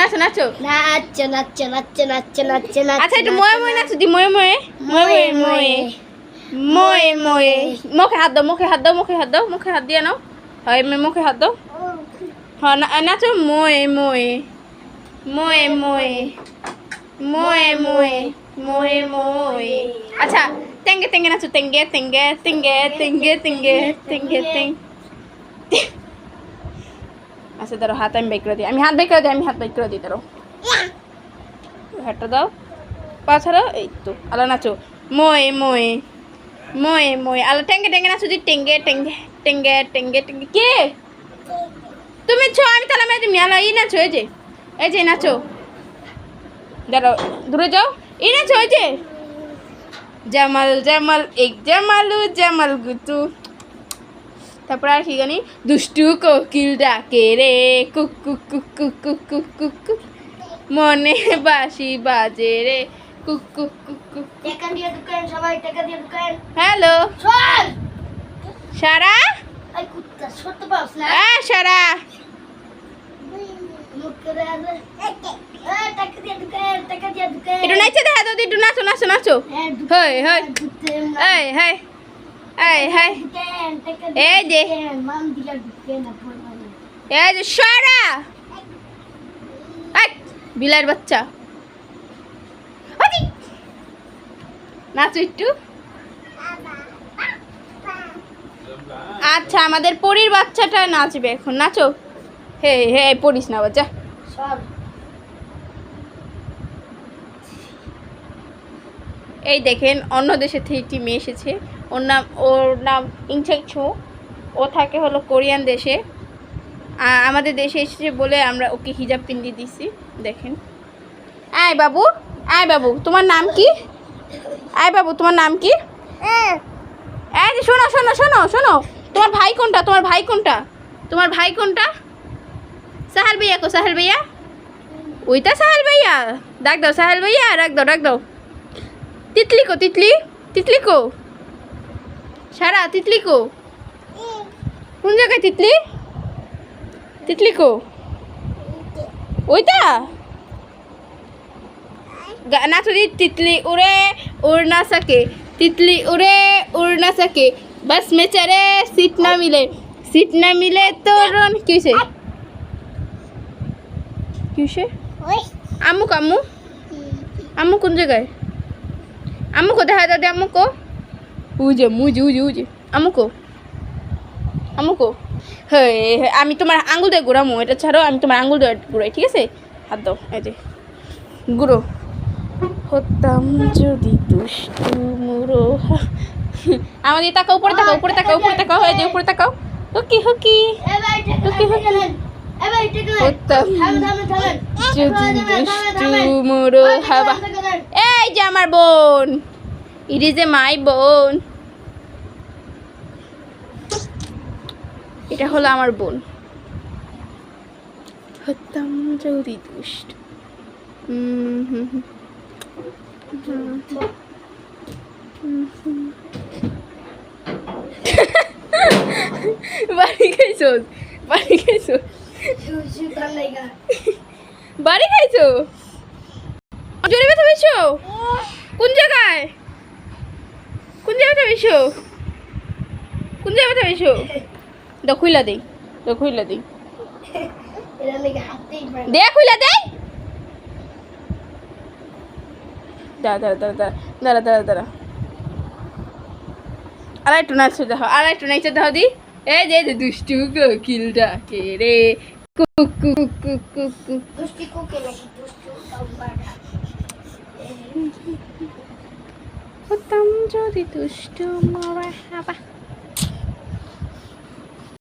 নাচো নাচো নাচো নাচো নাচো নাচো নাচো নাচো। আচ্ছা একটু ময়ে ময়ে নাচো দি ময়ে ময়ে ময়ে ময়ে ময়ে ময়ে মুখে হাত দাও মুখে হাত দাও মুখে হাত দাও মুখে হাত দিয়ে নাও হয় মুখে হাত দাও হ্যাঁ নাচো ময়ে ময়ে ময়ে ময়ে ময়ে ময়ে ময়ে ময়ে আচ্ছা তেঙ্গে তেঙ্গে নাচো তেঙ্গে তেঙ্গে তেঙ্গে তেঙ্গে তেঙ্গে তেঙ্গে তেঙ্গে আচ্ছা ধরো হাত আমি বের করে দিই আমি হাত বের করে দিই আমি হাত বের করে দিই ধরো হাতটা দাও পা ছাড়ো এই তো আলো নাচো ময়ে ময়ে ময়ে ময়ে আলো টেঙ্গে টেঙ্গে নাচো দি টেঙ্গে টেঙ্গে টেঙ্গে টেঙ্গে টেঙ্গে কে তুমি ছো আমি তাহলে আমি তুমি আলো এই নাচো এই যে নাচো দাঁড়াও দূরে যাও এই নাচো এই যে জামাল জামাল এক জামালু জামাল গুতু তারপর আর কি জানি দুষ্টু কোকিল ডাকে রে cook cook cook cook cook cook cook cook মনে বাঁশি বাজে রে কুক কুক কুক কুক টাকা দিয়ে দোকান সবাই টাকা দিয়ে দোকান। হ্যালো চল সারা এই কুত্তা ছোট পাস না সারা মুখ করে আরে টাকা দিয়ে দোকান টাকা দিয়ে দোকান। একটু নাচে দেখা দাও একটু নাচো নাচো নাচো হই হই এই হই এই হই এই যে মান দিলা দোকান না পড়বা এই যে সারা বিলার বাচ্চা নাচো একটু আচ্ছা আমাদের পরীর বাচ্চাটা নাচবে এখন নাচো হে হে পড়িস না বাচ্চা এই দেখেন অন্য দেশে থেকে একটি মেয়ে এসেছে ওর নাম ইনচেক ছো ও থাকে হলো কোরিয়ান দেশে আমাদের দেশে এসেছে বলে আমরা ওকে হিজাব পিন্দি দিছি দেখেন আয় বাবু তোমার নাম কি আয় বাবু তোমার নাম কি এই যে শোনো শোনো শোনো শোনো তোমার ভাই কোনটা তোমার ভাই কোনটা সাহেল ভাইয়া কো সাহেল ভাইয়া ওইটা সাহেল ভাইয়া ডাক দাও সাহেল ভাইয়া ডাক দাও তিতলি কো সারা তিতলি কো কোন জায়গায় তিতলি কো ওইটা নাচো দি तितली उड़े उड़ ना सके तितली उड़े उड़ ना सके बस में चढ़े सीट ना मिले तो रोन किसे আম্মু কোন জায়গায় আম্মু को দেখা দাও আম্মু को উজে আম্মু को হ্যাঁ আমি তোমার আঙ্গুল দিয়ে ঘুরামো এটা ছাড়ো আমি তোমার আঙ্গুল দিয়ে ঘুরাই ঠিক আছে হাত দাও এই যে ঘুরো হতাম যদি দুষ্টু মুরো আমাদের তাকাও উপরে তাকাও এই যে উপরে তাকাও হকি হকি হতাম যদি দুষ্টু মুরো হাবা এই যে আমার বোন ইট ইজ এ মাই বোন এটা হলো আমার বোন হতাম যদি দুষ্টু বাড়ি খাইছো জোরে ব্যথা পেয়েছো কোন জায়গায় ব্যথা পেয়েছো দা খুইলা দেই দে খুইলা দেই দাঁড়া আর একটু নাচতে দাও দি এই যে দুষ্টু কোকিল ডাকে রে cook cook cook cook cook দুষ্টু কোকিল দুষ্টু হতাম যদি দুষ্টু মরা হাবা